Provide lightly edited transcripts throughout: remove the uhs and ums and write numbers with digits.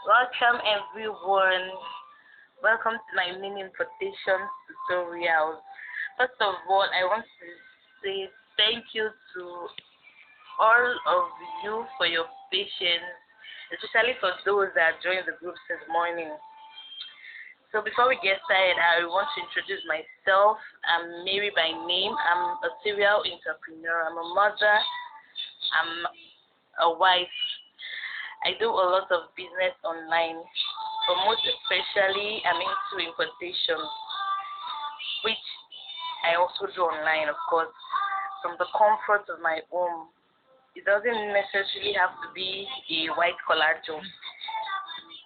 Welcome everyone. Welcome to my mini importation tutorials. First of all, I want to say thank you to all of you for your patience, especially for those that joined the group since morning. So before we get started, I want to introduce myself. I'm Mary by name. I'm a serial entrepreneur. I'm a mother. I'm a wife. I do a lot of business online, but most especially I'm into importation, which I also do online, of course, from the comfort of my home. It doesn't necessarily have to be a white collar job.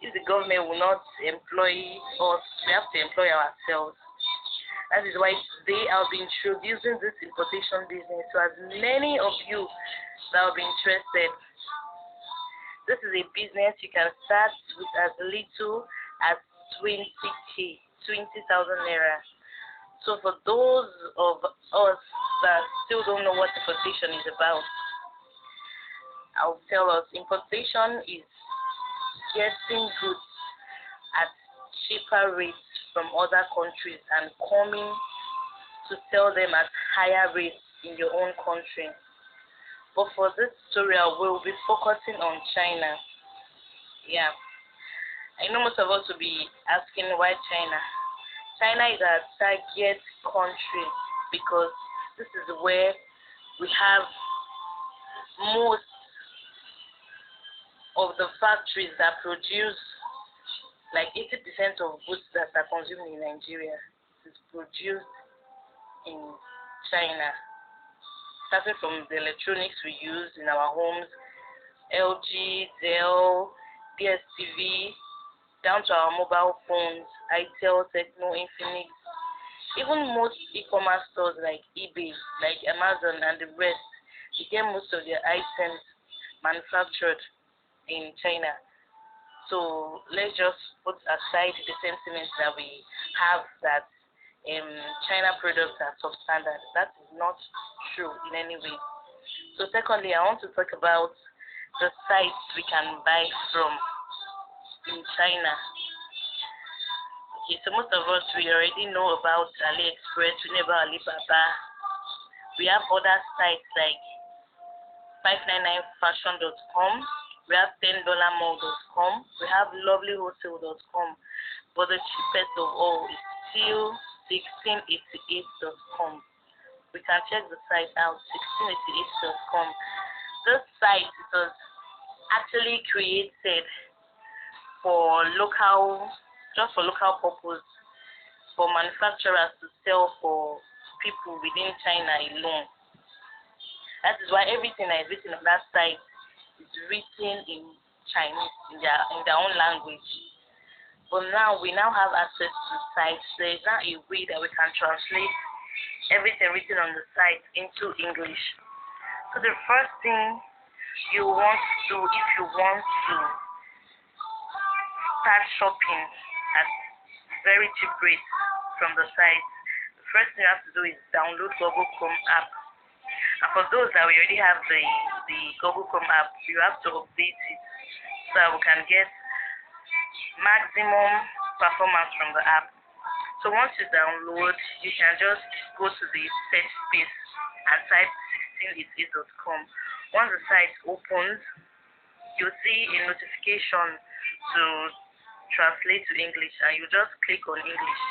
If the government will not employ us, we have to employ ourselves. That is why today I'll be introducing this importation business to as many of you that will be interested. This is a business you can start with as little as 20k, 20,000 naira. So for those of us that still don't know what importation is about, I'll tell us importation is getting goods at cheaper rates from other countries and coming to sell them at higher rates in your own country. But for this tutorial, we'll be focusing on China. Yeah, I know most of us will be asking why China. China is our target country because this is where we have most of the factories that produce like 80% of goods that are consumed in Nigeria is produced in China. Starting from the electronics we use in our homes, LG, Dell, DSTV, down to our mobile phones, Itel, Techno, Infinix, even most e-commerce stores like eBay, like Amazon and the rest, they get most of their items manufactured in China. So let's just put aside the sentiments that we have that China products are substandard. That is not true in any way. So secondly, I want to talk about the sites we can buy from in China. Okay, so most of us we already know about AliExpress, we know about Alibaba. We have other sites like 599fashion.com, we have $10mall.com, we have lovelywholesale.com, but the cheapest of all is still 1688.com. We can check the site out, 1688.com. This site was actually created for local, just for local purpose, for manufacturers to sell for people within China alone. That is why everything that is written on that site is written in Chinese, in their own language. But now we have access to sites. There is now a way that we can translate everything written on the site into English. So the first thing you want to do if you want to start shopping at very cheap rates from the site, the first thing you have to do is download Google Chrome app. And for those that we already have the Google Chrome app, you have to update it so that we can get maximum performance from the app. So once you download, you can just go to the search space and type 1688.com. Once the site opens, you'll see a notification to translate to English, and you just click on English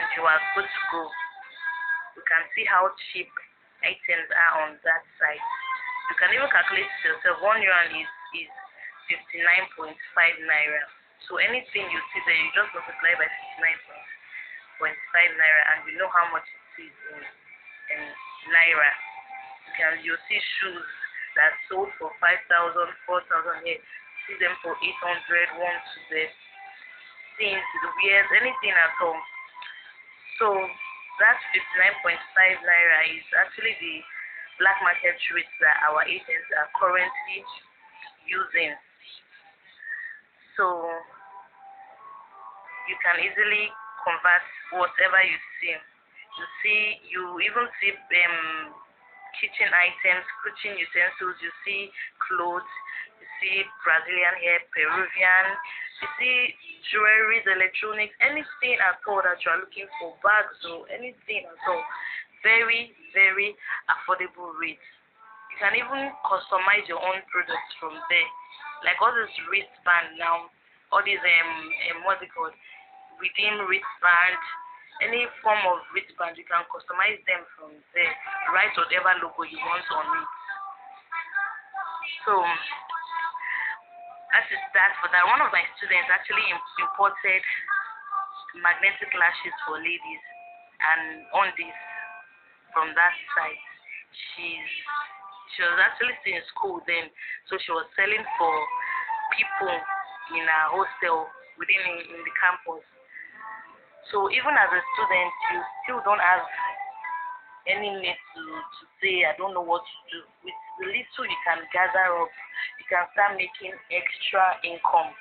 and you are good to go. You can see how cheap items are on that site. You can even calculate it yourself. 1 yuan is 59.5 naira. So anything you see there, you just multiply by 59.5 naira, and you know how much it is in naira. You'll see shoes that sold for 5,000, 4,000 here. See them for 800, one to the things, the wears, anything at all. So that 59.5 naira is actually the black market rate that our agents are currently using. So you can easily convert whatever you see. You even see kitchen items, kitchen utensils, you see clothes, you see Brazilian hair, Peruvian, You see jewelry, electronics, anything at all that you are looking for, bags or anything at all, very, very affordable rates. You can even customize your own products from there. Like all this wristband now, all these what's it called? Redeem wristband, any form of wristband, you can customize them from there. Write whatever logo you want on it. So as a start for that, one of my students actually imported magnetic lashes for ladies and on this from that site. She was actually still in school then, so she was selling for people in a hostel within in the campus. So even as a student, you still don't have any need to say I don't know what to do. With the little you can gather up, you can start making extra income.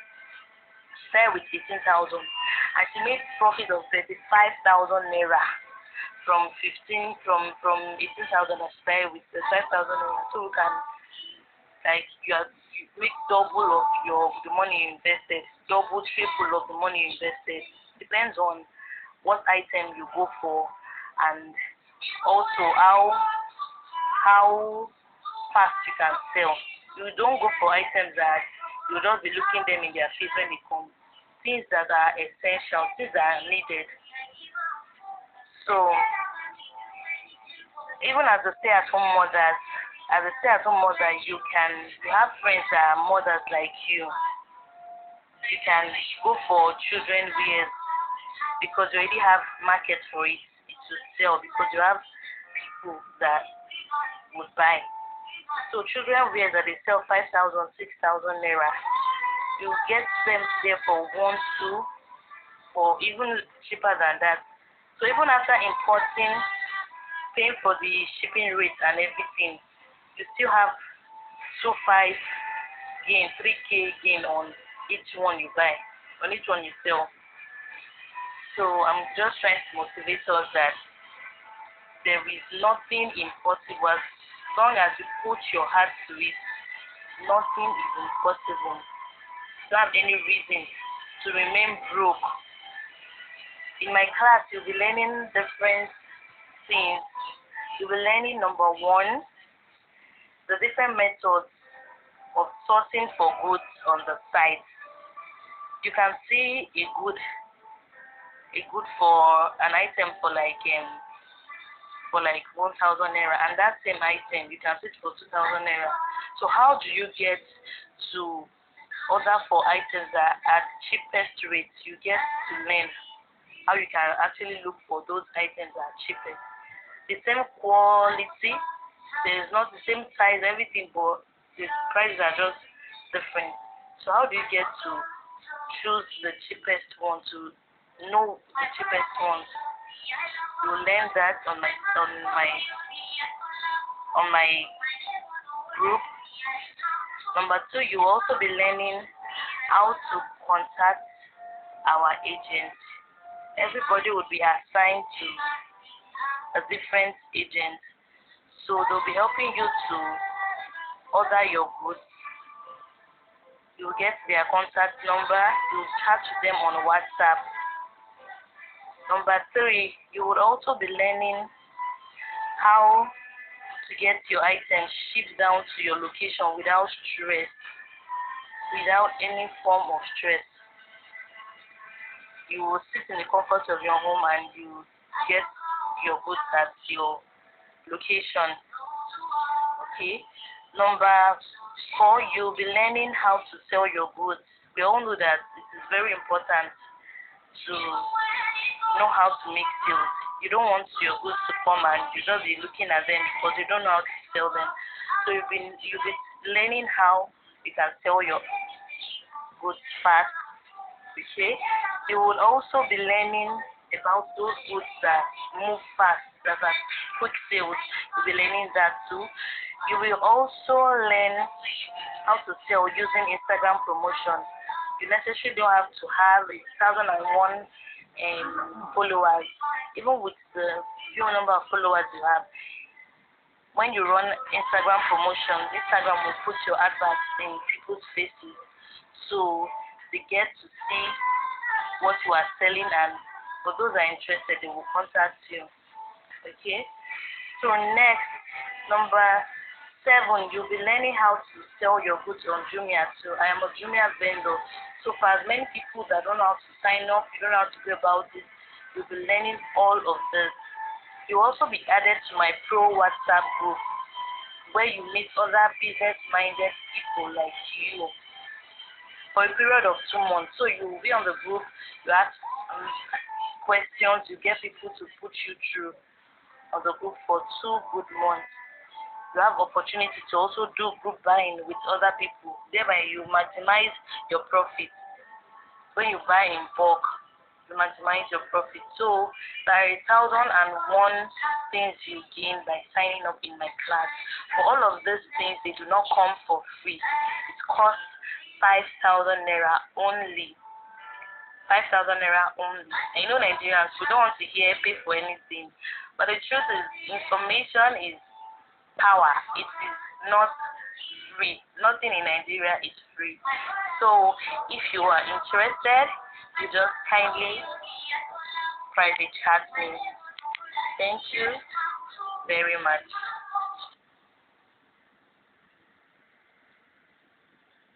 Start with 18,000, and she made profit of 35,000 naira from 18,000. I started with the 5,000 naira, so you can you make double of the money you invested, double triple of the money you invested. Depends on what item you go for, and also how fast you can sell. You don't go for items that you'll just be looking them in their face when they come. Things that are essential, things that are needed. So even as a stay-at-home mother, you have friends that are mothers like you. You can go for children wears because you already have market for it to sell, because you have people that would buy. So children wears that they sell 5,000, 6,000 naira, you get them there for 1, 2, or even cheaper than that. So even after importing, paying for the shipping rates and everything, you still have 2, 5 gain, 3K gain on each one you buy, on each one you sell. So I'm just trying to motivate us that there is nothing impossible. As long as you put your heart to it, nothing is impossible. You don't have any reason to remain broke. In my class, you'll be learning different things. You'll be learning, number one, the different methods of sourcing for goods on the site. You can see a good for an item for like 1,000 naira, and that same item you can see it for 2,000 naira. So how do you get to order for items that at cheapest rates? You get to learn how you can actually look for those items that are cheapest. The same quality, there is not the same size, everything, but the prices are just different. So how do you get to choose the cheapest one, to know the cheapest one? You learn that on my group. Number two, you will also be learning how to contact our agent. Everybody will be assigned to a different agent, so they'll be helping you to order your goods. You'll get their contact number, you'll chat to them on WhatsApp. Number three, you would also be learning how to get your items shipped down to your location without stress, without any form of stress. You will sit in the comfort of your home and you get your goods at your location. Okay. Number four, you'll be learning how to sell your goods. We all know that it is very important to know how to make sales. You don't want your goods to come and you just be looking at them because you don't know how to sell them. So you'll be learning how you can sell your goods fast. Okay. You will also be learning about those goods that move fast, that are quick sales. You'll be learning that too. You will also learn how to sell using Instagram promotion. You necessarily don't have to have 1,001 followers. Even with the few number of followers you have, when you run Instagram promotion, Instagram will put your adverts in people's faces. So they get to see what you are selling, and for those that are interested, they will contact you. Okay. So next, number 7, you'll be learning how to sell your goods on Jumia. So I am a Jumia vendor. So for as many people that don't know how to sign up, you don't know how to go about it, you'll be learning all of this. You'll also be added to my pro WhatsApp group, where you meet other business-minded people like you for a period of 2 months. So you will be on the group, you ask questions, you get people to put you through on the group for 2 good months. You have opportunity to also do group buying with other people. Thereby you maximize your profit. When you buy in bulk, you maximize your profit. So there are 1,001 things you gain by signing up in my class. For all of these things, they do not come for free. It costs 5,000 naira only. 5,000 naira only. I know Nigerians, we don't want to hear pay for anything. But the truth is, information is power. It is not free. Nothing in Nigeria is free. So if you are interested, you just kindly private chat me. Thank you very much.